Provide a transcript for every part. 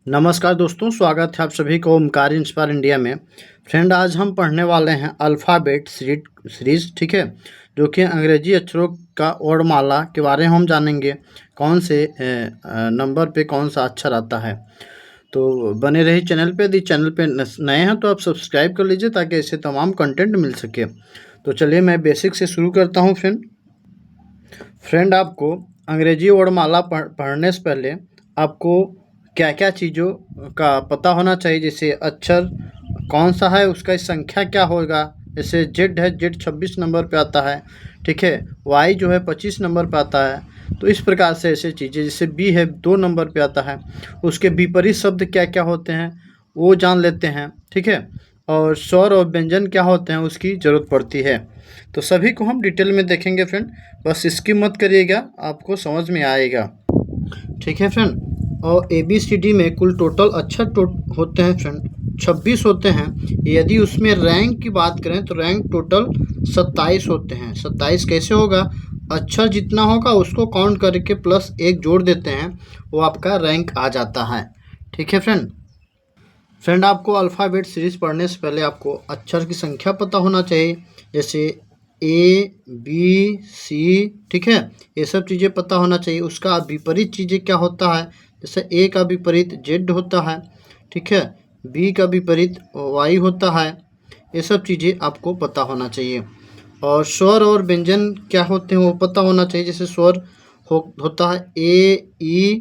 नमस्कार दोस्तों, स्वागत है आप सभी को ओमकार इंस्पायर इंडिया में। फ्रेंड, आज हम पढ़ने वाले हैं अल्फ़ाबेट सीरीज, ठीक है, जो कि अंग्रेजी अक्षरों का वर्णमाला के बारे में हम जानेंगे। कौन से नंबर पे कौन सा अक्षर आता है। तो बने रहिए चैनल पे। यदि चैनल पे नए हैं तो आप सब्सक्राइब कर लीजिए ताकि ऐसे तमाम कंटेंट मिल सके। तो चलिए मैं बेसिक से शुरू करता हूँ। फ्रेंड, आपको अंग्रेजी वर्णमाला पढ़ने से पहले आपको क्या क्या चीज़ों का पता होना चाहिए। जैसे अक्षर कौन सा है, उसका संख्या क्या होगा। जैसे जेड है, जेड 26 नंबर पे आता है, ठीक है। वाई जो है 25 नंबर पे आता है। तो इस प्रकार से ऐसे चीज़ें, जैसे बी है 2 नंबर पे आता है, उसके विपरीत शब्द क्या क्या होते हैं वो जान लेते हैं, ठीक है। और स्वर और व्यंजन क्या होते हैं उसकी ज़रूरत पड़ती है। तो सभी को हम डिटेल में देखेंगे फ्रेंड, बस स्किप मत करिएगा, आपको समझ में आएगा, ठीक है फ्रेंड। और ABCD में कुल टोटल अक्षर होते हैं फ्रेंड 26 होते हैं। यदि उसमें रैंक की बात करें तो रैंक टोटल 27 होते हैं। 27 कैसे होगा, अक्षर जितना होगा उसको काउंट करके प्लस 1 जोड़ देते हैं, वो आपका रैंक आ जाता है, ठीक है फ्रेंड, आपको अल्फ़ाबेट सीरीज पढ़ने से पहले आपको अक्षर की संख्या पता होना चाहिए। जैसे ABC, ठीक है, ये सब चीज़ें पता होना चाहिए। उसका विपरीत चीज़ें क्या होता है, जैसे A का विपरीत Z होता है, ठीक है। B का विपरीत Y होता है। ये सब चीज़ें आपको पता होना चाहिए। और स्वर और व्यंजन क्या होते हैं वो पता होना चाहिए। जैसे स्वर होता है A, E,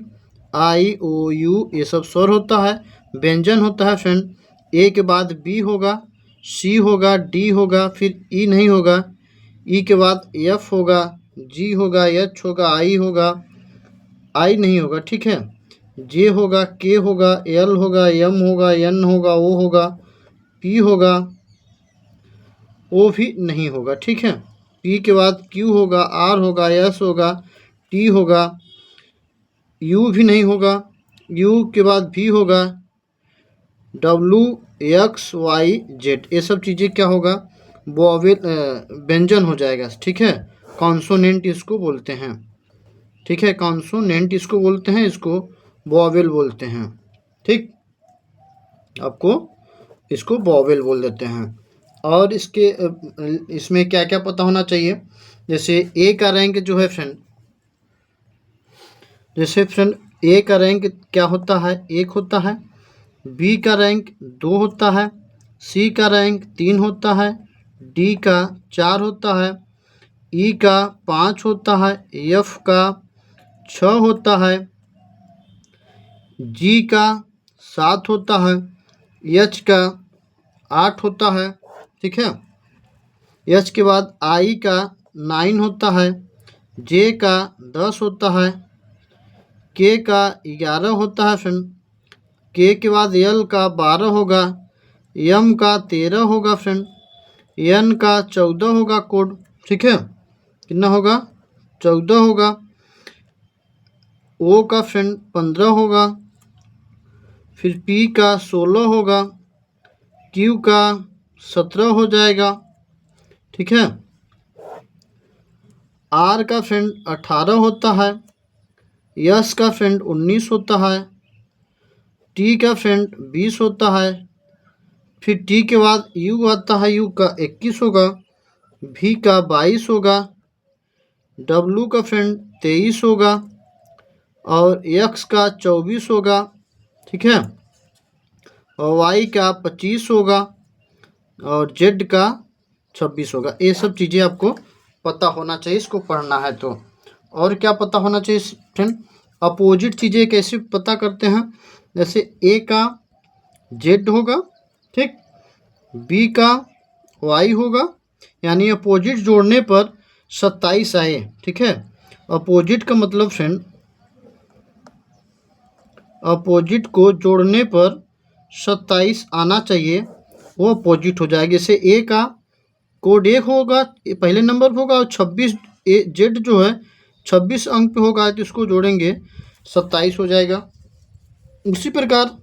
I, O, U, ये सब स्वर होता है। व्यंजन होता है फ्रेंड, ए के बाद बी होगा, सी होगा, डी होगा, फिर ई नहीं होगा, ई के बाद एफ होगा, जी होगा, एच होगा, आई होगा, आई नहीं होगा, ठीक है। जे होगा, के होगा, एल होगा, एम होगा, एन होगा, ओ होगा, पी होगा, ओ भी नहीं होगा, ठीक है। पी के बाद क्यू होगा, आर होगा, एस होगा, टी होगा, यू भी नहीं होगा, यू के बाद भी होगा, WXYZ, ये सब चीज़ें क्या होगा, वोवेल व्यंजन हो जाएगा, ठीक है। कॉन्सोनेंट इसको बोलते हैं, ठीक है। कॉन्सोनेंट इसको बोलते हैं, इसको वोवेल बोलते हैं, ठीक। आपको इसको वोवेल बोल देते हैं। और इसमें क्या क्या पता होना चाहिए। जैसे ए का रैंक जो है फ्रेंड, जैसे फ्रेंड ए का रैंक क्या होता है, 1 होता है। बी का रैंक 2 होता है। सी का रैंक 3 होता है। डी का 4 होता है। ई का 5 होता है। एफ का 6 होता है। जी का 7 होता है। एच का 8 होता है, ठीक है। एच के बाद आई का 9 होता है। जे का 10 होता है। के का 11 होता है फ्रेंड। के के बाद एल का 12 होगा। एम का 13 होगा फ्रेंड। एन का 14 होगा कोड, ठीक है। कितना होगा, 14 होगा। ओ का फ्रेंड 15 होगा। फिर पी का 16 होगा। क्यू का 17 हो जाएगा, ठीक है। आर का फ्रेंड 18 होता है। एस का फ्रेंड 19 होता है। टी का फ्रेंड 20 होता है। फिर टी के बाद यू आता है, यू का 21 होगा। भी का 22 होगा। डब्लू का फ्रेंड 23 होगा। और एक्स का 24 होगा, ठीक है। और वाई का 25 होगा। और जेड का 26 होगा। ये सब चीज़ें आपको पता होना चाहिए, इसको पढ़ना है तो। और क्या पता होना चाहिए फ्रेंड, अपोजिट चीज़ें कैसे पता करते हैं। जैसे ए का जेड होगा, ठीक। बी का वाई होगा, यानी अपोजिट जोड़ने पर 27 आए, ठीक है। अपोजिट का मतलब फ्रेंड, अपोजिट को जोड़ने पर 27 आना चाहिए, वो अपोजिट हो जाएगा। जैसे ए का कोड 1 होगा, पहले नंबर पर होगा, और 26 जेड जो है 26 अंक पे होगा, तो इसको जोड़ेंगे 27 हो जाएगा। उसी प्रकार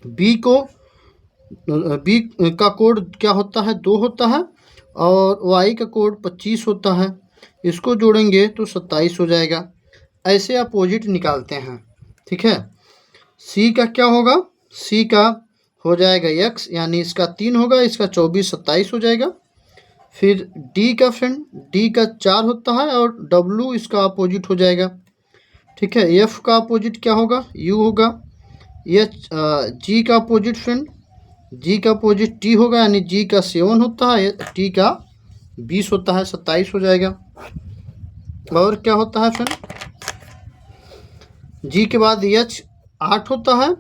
बी का कोड क्या होता है, 2 होता है। और वाई का कोड 25 होता है, इसको जोड़ेंगे तो 27 हो जाएगा। ऐसे अपोजिट निकालते हैं, ठीक है। सी का क्या होगा, सी का हो जाएगा x, यानी इसका 3 होगा, इसका 24 27 हो जाएगा। फिर डी का फ्रेंड, डी का 4 होता है और डब्लू इसका अपोजिट हो जाएगा। ठीक है, एफ का अपोजिट क्या होगा, यू होगा। एच जी का अपोजिट फ्रेंड, जी का अपोजिट टी होगा, यानी जी का 7 होता है, टी का 20 होता है, 27 हो जाएगा। और क्या होता है फ्रेंड, जी के बाद एच 8 होता है।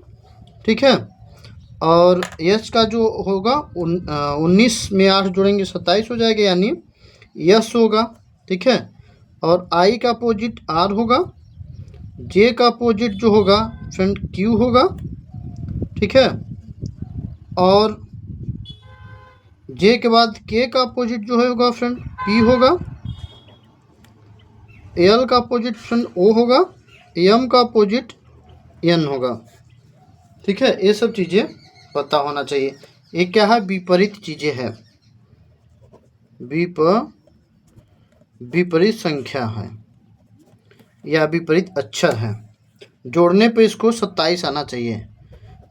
ठीक है, और एच का जो होगा 19 में 8 जोड़ेंगे 27 हो जाएगा, यानी यस होगा। ठीक है, और आई का अपोजिट आर होगा। जे का अपोजिट जो होगा फ्रेंड क्यू होगा। ठीक है, और जे के बाद के का अपोजिट जो होगा फ्रेंड पी होगा। एल का अपोजिट फ्रेंड ओ होगा। एम का अपोजिट एन होगा। ठीक है, ये सब चीज़ें पता होना चाहिए। ये क्या है, विपरीत चीज़ें हैं, विपरीत संख्या है या विपरीत अक्षर है। जोड़ने पर इसको 27 आना चाहिए।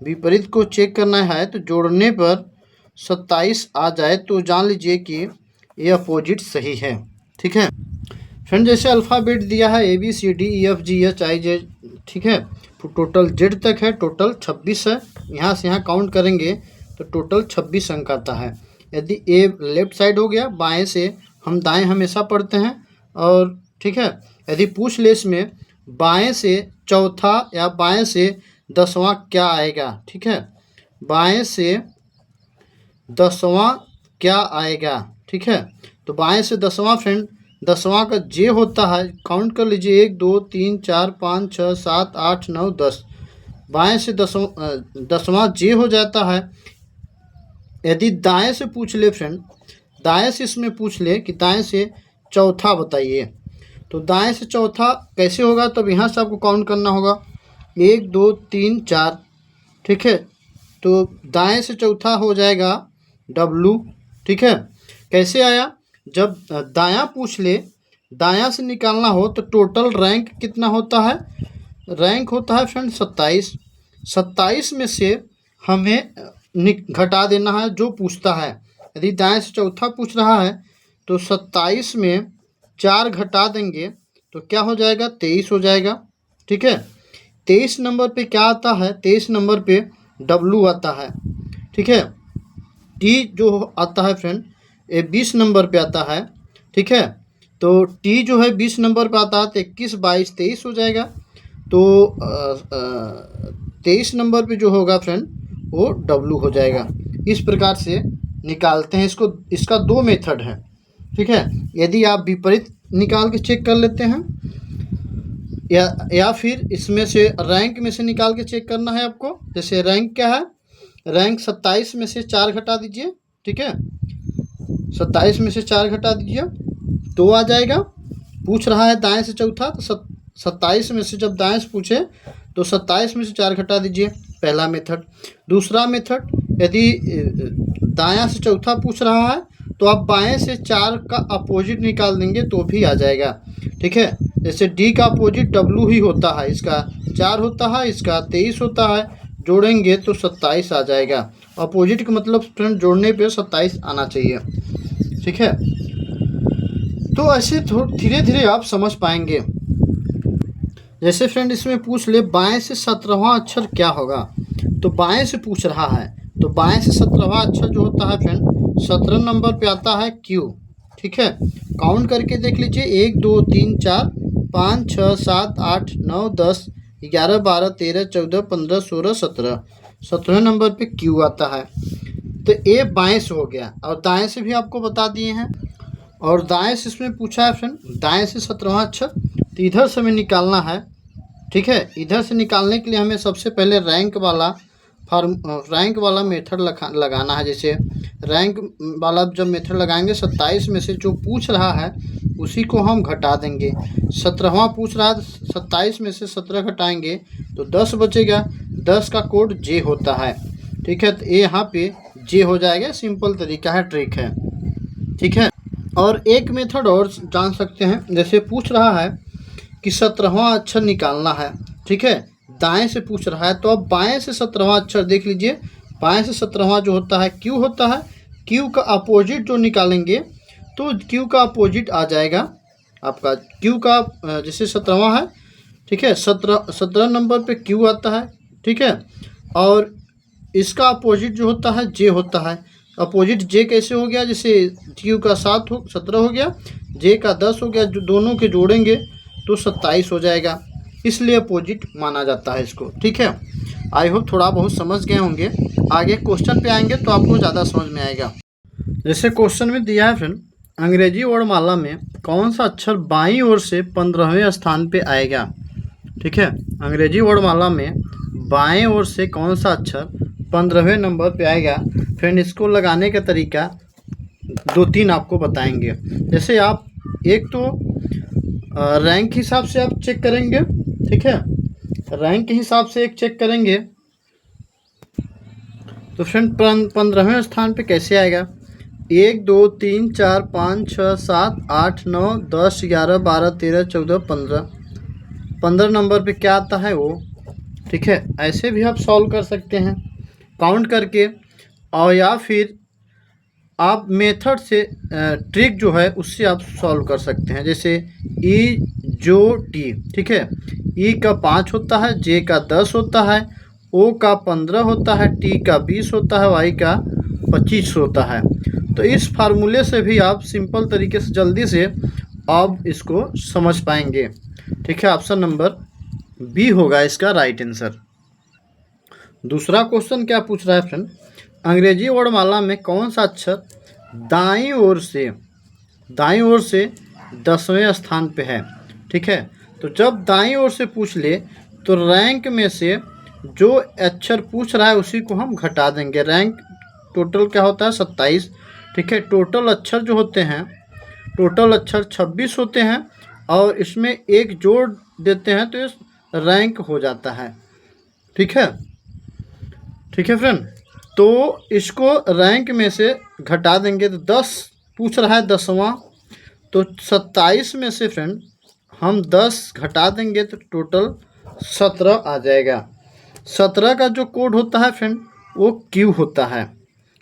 विपरीत को चेक करना है तो जोड़ने पर 27 आ जाए तो जान लीजिए कि ये अपोजिट सही है। ठीक है फ्रेंड, जैसे अल्फ़ाबेट दिया है A B C D E F G H I J. ठीक है, तो टोटल जेड तक है, टोटल 26 है। यहाँ से यहाँ काउंट करेंगे तो टोटल 26 अंक आता है। यदि ए लेफ्ट साइड हो गया, बाएं से हम दाएं हमेशा पढ़ते हैं। और ठीक है, यदि पूछ ले इसमें बाएं से चौथा या बाएं से 10वां क्या आएगा। ठीक है, बाएं से 10वां क्या आएगा। ठीक है, तो बाएं से 10वां फ्रेंड, 10वां का जे होता है, काउंट कर लीजिए 1 2 3 4 5 6 7 8 9 10। बाएं से 10वां जे हो जाता है। यदि दाएं से पूछ ले फ्रेंड, दाएं से इसमें पूछ ले कि दाएं से चौथा बताइए, तो दाएं से चौथा कैसे होगा, तब यहाँ से आपको काउंट करना होगा 1 2 3 4। ठीक है, तो दाएं से चौथा हो जाएगा डब्लू। ठीक है, कैसे आया, जब दायां पूछ ले, दायां से निकालना हो तो टोटल रैंक कितना होता है, रैंक होता है फ्रेंड 27। 27 में से हमें घटा देना है जो पूछता है। यदि दाएं से चौथा पूछ रहा है तो 27 में 4 घटा देंगे तो क्या हो जाएगा, 23 हो जाएगा। ठीक है, 23 नंबर पे क्या आता है, 23 नंबर पे डब्लू आता है। ठीक है, टी जो आता है फ्रेंड ये 20 नंबर पे आता है। ठीक है, तो टी जो है 20 नंबर पे आता है तो 21 22 23 हो जाएगा। तो 23 नंबर पे जो होगा फ्रेंड वो डब्लू हो जाएगा। इस प्रकार से निकालते हैं इसको। इसका 2 मेथड है। ठीक है, यदि आप विपरीत निकाल के चेक कर लेते हैं या फिर इसमें से रैंक में से निकाल के चेक करना है आपको। जैसे रैंक क्या है, रैंक 27 में से 4 घटा दीजिए। ठीक है, 27 में से 4 घटा दीजिए 2 आ जाएगा। पूछ रहा है दाएं से चौथा, तो 27 में से जब दाएं से पूछे तो 27 में से 4 घटा दीजिए, पहला मेथड। दूसरा मेथड, यदि दायां से चौथा पूछ रहा है तो आप बाएं से 4 का अपोजिट निकाल देंगे तो भी आ जाएगा। ठीक है, जैसे डी का अपोजिट डब्लू ही होता है, इसका 4 होता है, इसका 23 होता है, जोड़ेंगे तो 27 आ जाएगा। अपोजिट का मतलब फ्रेंड जोड़ने पे 27 आना चाहिए। ठीक है, तो ऐसे धीरे धीरे आप समझ पाएंगे। जैसे फ्रेंड इसमें पूछ ले बाएं से 17वां अक्षर क्या होगा, तो बाएं से पूछ रहा है तो बाएं से 17वां अक्षर जो होता है फ्रेंड 17 नंबर पे आता है क्यू। ठीक है, काउंट करके देख लीजिए 1 2 3 4 5 6 7 8 9 10 11 12 13 14 15 16 17। 17 नंबर पे क्यू आता है। तो ए बाएं से हो गया, और दाएं से भी आपको बता दिए हैं। और दाएं से इसमें पूछा है फ्रेंड दाएं से 17वां अक्षर, तो इधर से हमें निकालना है। ठीक है, इधर से निकालने के लिए हमें सबसे पहले रैंक वाला मेथड लगाना है। जैसे रैंक वाला जब मेथड लगाएंगे 27 में से जो पूछ रहा है उसी को हम घटा देंगे। 17वां पूछ रहा है, 27 में से 17 घटाएंगे तो 10 बचेगा। 10 का कोड जे होता है। ठीक है, तो ये यहाँ पे जे हो जाएगा। सिंपल तरीका है, ट्रिक है। ठीक है, और एक मेथड और जान सकते हैं। जैसे पूछ रहा है कि 17वां अक्षर निकालना है। ठीक है, दाएं से पूछ रहा है, तो अब बाएं से 17वां अक्षर देख लीजिए। बाएं से 17वां जो होता है क्यू होता है। क्यू का अपोजिट जो निकालेंगे तो क्यू का अपोजिट आ जाएगा आपका क्यू का, जैसे 17वां है, ठीक है, 17 नंबर पे क्यू आता है, ठीक है। और इसका अपोजिट जो होता है जे होता है। अपोजिट जे कैसे हो गया, जैसे क्यू का 17 हो गया, जे का 10 हो गया, जो दोनों के जोड़ेंगे तो 27 हो जाएगा, इसलिए अपोजिट माना जाता है इसको, ठीक है। आई होप थोड़ा बहुत समझ गए होंगे। आगे क्वेश्चन पे आएंगे तो आपको ज़्यादा समझ में आएगा। जैसे क्वेश्चन में दिया है फ्रेंड, अंग्रेजी वर्णमाला में कौन सा अक्षर बाईं ओर से 15वें स्थान पे आएगा, ठीक है। अंग्रेजी वर्णमाला में बाएं ओर से कौन सा अक्षर 15वें नंबर पे आएगा। फ्रेंड इसको लगाने का तरीका 2-3 आपको बताएंगे। जैसे आप एक तो रैंक हिसाब से आप चेक करेंगे, ठीक है। रैंक के हिसाब से एक चेक करेंगे तो फ्रेंड 15वें स्थान पे कैसे आएगा। 1 2 3 4 5 6 7 8 9 10 11 12 13 14 15 नंबर पे क्या आता है वो, ठीक है। ऐसे भी आप सॉल्व कर सकते हैं काउंट करके, और या फिर आप मेथड से ट्रिक जो है उससे आप सॉल्व कर सकते हैं। जैसे ई जो टी, ठीक है, ई का 5 होता है, जे का 10 होता है, ओ का 15 होता है, टी का 20 होता है, वाई का 25 होता है। तो इस फार्मूले से भी आप सिंपल तरीके से जल्दी से आप इसको समझ पाएंगे, ठीक है। ऑप्शन नंबर बी होगा इसका राइट आंसर। दूसरा क्वेश्चन क्या पूछ रहा है फ्रेंड, अंग्रेजी वर्णमाला में कौन सा अक्षर दाईं ओर से 10वें स्थान पे है, ठीक है। तो जब दाईं ओर से पूछ ले तो रैंक में से जो अक्षर पूछ रहा है उसी को हम घटा देंगे। रैंक टोटल क्या होता है 27, ठीक है। टोटल अक्षर जो होते हैं, टोटल अक्षर 26 होते हैं, और इसमें एक जोड़ देते हैं तो इस रैंक हो जाता है, ठीक है, ठीक है फ्रेंड। तो इसको रैंक में से घटा देंगे तो 10 पूछ रहा है 10वां, तो 27 में से फ्रेंड हम 10 घटा देंगे तो टोटल 17 आ जाएगा। 17 का जो कोड होता है फ्रेंड वो क्यू होता है,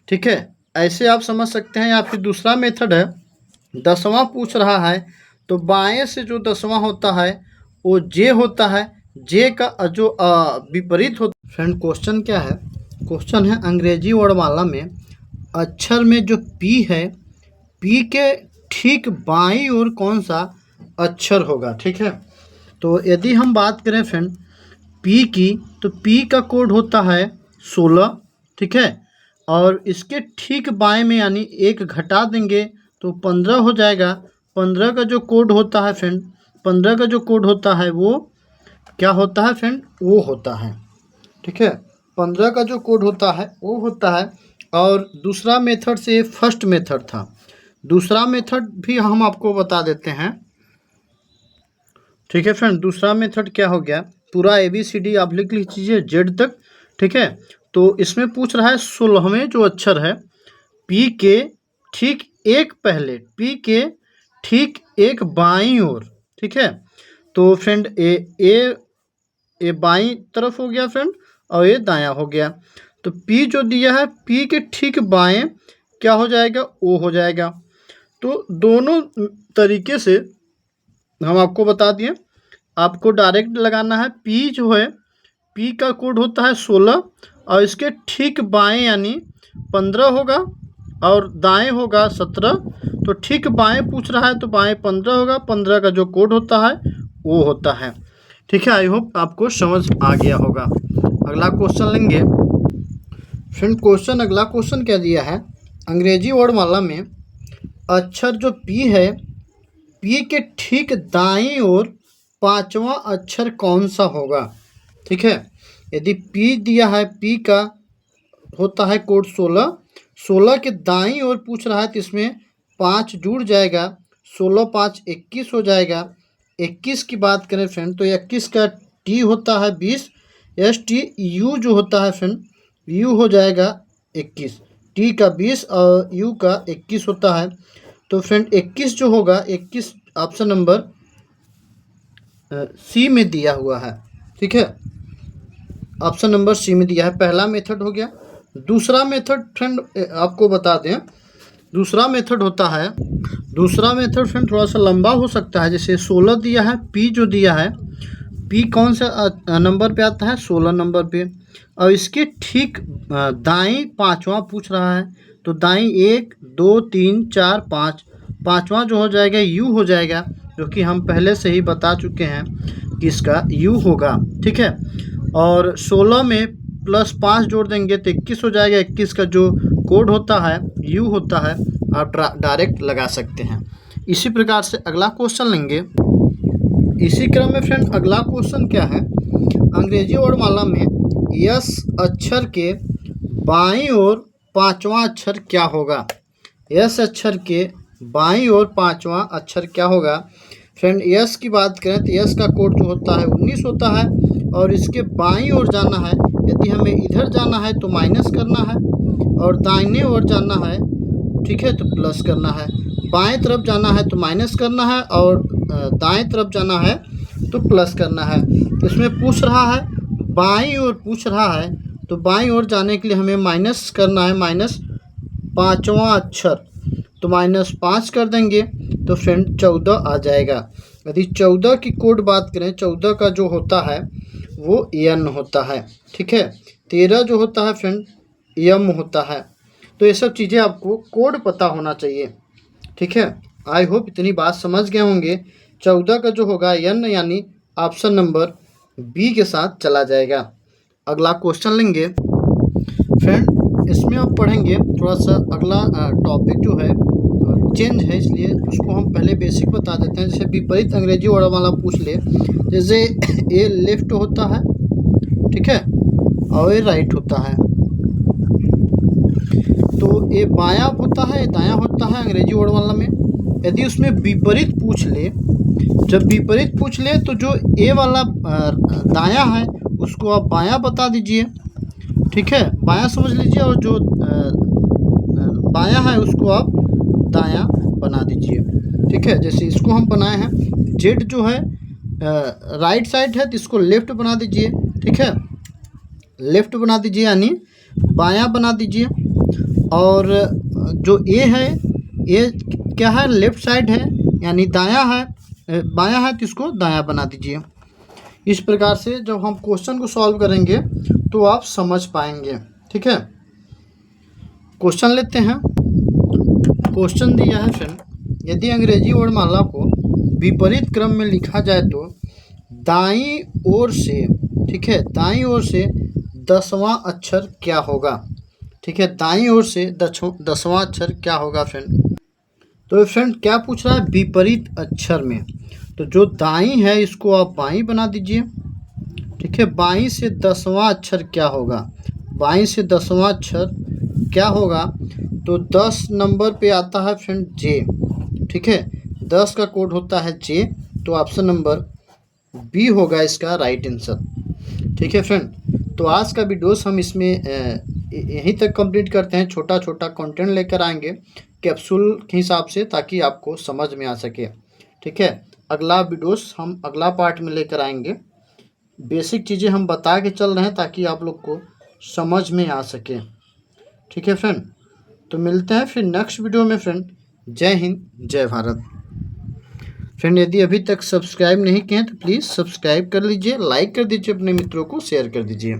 ठीक है। ऐसे आप समझ सकते हैं। या फिर दूसरा मेथड है, 10वां पूछ रहा है तो बाएं से जो 10वां होता है वो जे होता है, जे का जो विपरीत होता है। फ्रेंड क्वेश्चन क्या है, क्वेश्चन है अंग्रेजी वर्णमाला में अक्षर में जो पी है, पी के ठीक बाईं ओर कौन सा अक्षर होगा, ठीक है। तो यदि हम बात करें फ्रेंड पी की, तो पी का कोड होता है 16, ठीक है। और इसके ठीक बाएं में यानी एक घटा देंगे तो 15 हो जाएगा। 15 का जो कोड होता है फ्रेंड, 15 का जो कोड होता है वो क्या होता है फ्रेंड, वो होता है, ठीक है। 15 का जो कोड होता है वो होता है। और दूसरा मेथड से फर्स्ट मेथड था, दूसरा मेथड भी हम आपको बता देते हैं, ठीक है फ्रेंड। दूसरा मेथड क्या हो गया, पूरा ABCD आप लिख लीजिए जेड तक, ठीक है। तो इसमें पूछ रहा है 16वें जो अक्षर है पी के ठीक एक पहले, पी के ठीक एक बाईं ओर, ठीक है। तो फ्रेंड ए बाईं तरफ हो गया फ्रेंड, और ये दायां हो गया। तो पी जो दिया है पी के ठीक बाएं क्या हो जाएगा, ओ हो जाएगा। तो दोनों तरीके से हम आपको बता दिए, आपको डायरेक्ट लगाना है। पी जो है, पी का कोड होता है 16, और इसके ठीक बाएं यानी 15 होगा, और दाएं होगा 17। तो ठीक बाएं पूछ रहा है तो बाएं 15 होगा, 15 का जो कोड होता है वो होता है, ठीक है। आई होप आपको समझ आ गया होगा। अगला क्वेश्चन लेंगे फ्रेंड। क्वेश्चन अगला क्वेश्चन क्या दिया है, अंग्रेजी वर्णमाला में अक्षर जो पी है, पी के ठीक दाईं ओर 5वां अक्षर कौन सा होगा, ठीक है। यदि पी दिया है, पी का होता है कोड 16, 16 के दाईं ओर पूछ रहा है तो इसमें 5 जुड़ जाएगा, 16 5 21 हो जाएगा। 21 की बात करें फ्रेंड तो 21 का टी होता है 20, ST यू जो होता है फ्रेंड यू हो जाएगा 21, टी का 20 और यू का 21 होता है। तो फ्रेंड 21 जो होगा, 21 ऑप्शन नंबर सी में दिया हुआ है, ठीक है। ऑप्शन नंबर सी में दिया है। पहला मेथड हो गया। दूसरा मेथड फ्रेंड आपको बता दें, दूसरा मेथड होता है, दूसरा मेथड फ्रेंड थोड़ा सा लंबा हो सकता है। जैसे 16 दिया है, पी जो दिया है, पी कौन सा नंबर पे आता है, 16 नंबर पे। और इसके ठीक दाएं पाँचवा पूछ रहा है, तो दाएं 1 2 3 4 5, पाँचवा जो हो जाएगा यू हो जाएगा, जो कि हम पहले से ही बता चुके हैं कि इसका यू होगा। ठीक है, और 16 में +5 जोड़ देंगे तो 21 हो जाएगा। 21 का जो कोड होता है यू होता है, आप डायरेक्ट लगा सकते हैं। इसी प्रकार से अगला क्वेश्चन लेंगे। इसी क्रम में फ्रेंड अगला क्वेश्चन क्या है, अंग्रेजी वर्णमाला में यस अक्षर के बाईं ओर पांचवा अक्षर क्या होगा। यस अक्षर के बाईं ओर पांचवा अक्षर क्या होगा। फ्रेंड यस की बात करें तो यस का कोड जो होता है 19 होता है, और इसके बाईं ओर जाना है, यदि हमें इधर जाना है तो माइनस करना है, और दाहिने ओर जाना है, ठीक है, तो प्लस करना है। बाएं तरफ जाना है तो माइनस करना है, और दाएं तरफ जाना है तो प्लस करना है। इसमें पूछ रहा है बाईं ओर पूछ रहा है, तो बाईं ओर जाने के लिए हमें माइनस करना है, माइनस पाँचवा अक्षर, तो -5 कर देंगे तो फ्रेंड 14 आ जाएगा। यदि 14 की कोड बात करें, 14 का जो होता है वो एन होता है। ठीक है, 13 जो होता है फ्रेंड एम होता है। तो ये सब चीज़ें आपको कोड पता होना चाहिए। ठीक है, आई होप इतनी बात समझ गए होंगे। 14 का जो होगा एन, यानी ऑप्शन नंबर बी के साथ चला जाएगा। अगला क्वेश्चन लेंगे फ्रेंड, इसमें आप पढ़ेंगे थोड़ा सा। अगला टॉपिक जो है चेंज है, इसलिए उसको हम पहले बेसिक बता देते हैं। जैसे विपरीत अंग्रेजी वर्णमाला पूछ ले, जैसे ए लेफ्ट होता है, ठीक है, और ये राइट होता है। तो ये बायां होता है, दायां होता है अंग्रेजी वर्णमाला में। यदि उसमें विपरीत पूछ ले, जब विपरीत पूछ ले तो जो ए वाला दायां है उसको आप बायां बता दीजिए। ठीक है, बायां समझ लीजिए, और जो बायां है उसको आप दायां बना दीजिए। ठीक है, जैसे इसको हम बनाए हैं, जेड जो है राइट साइड है तो इसको लेफ्ट बना दीजिए। ठीक है, लेफ्ट बना दीजिए यानी बायां बना दीजिए। और जो ए है, ये क्या है, लेफ्ट साइड है यानी दायां है, बायां है तो इसको दायां बना दीजिए। इस प्रकार से जब हम क्वेश्चन को सॉल्व करेंगे तो आप समझ पाएंगे। ठीक है, क्वेश्चन लेते हैं। क्वेश्चन दिया है फ्रेंड, यदि अंग्रेजी वर्णमाला को विपरीत क्रम में लिखा जाए तो दाईं ओर से, ठीक है, दाईं ओर से 10वां अक्षर क्या होगा। ठीक है, दाईं ओर से 10वां अक्षर क्या होगा फ्रेंड। तो फ्रेंड क्या पूछ रहा है, विपरीत अक्षर में, तो जो दाईं है इसको आप बाईं बना दीजिए। ठीक है, बाईं से 10वां अक्षर क्या होगा, बाईं से 10वां अक्षर क्या होगा, तो 10 नंबर पे आता है फ्रेंड जे। ठीक है, 10 का कोड होता है जे, तो ऑप्शन नंबर बी होगा इसका राइट आंसर। ठीक है फ्रेंड, तो आज का वीडियोस हम इसमें यहीं तक कंप्लीट करते हैं। छोटा छोटा कंटेंट लेकर आएंगे कैप्सूल के हिसाब से, ताकि आपको समझ में आ सके। ठीक है, अगला वीडियोस हम अगला पार्ट में लेकर आएंगे। बेसिक चीज़ें हम बता के चल रहे हैं ताकि आप लोग को समझ में आ सके। ठीक है फ्रेंड, तो मिलते हैं फिर नेक्स्ट वीडियो में फ्रेंड। जय हिंद, जय भारत। फ्रेंड यदि अभी तक सब्सक्राइब नहीं किए हैं तो प्लीज़ सब्सक्राइब कर लीजिए, लाइक कर दीजिए, अपने मित्रों को शेयर कर दीजिए।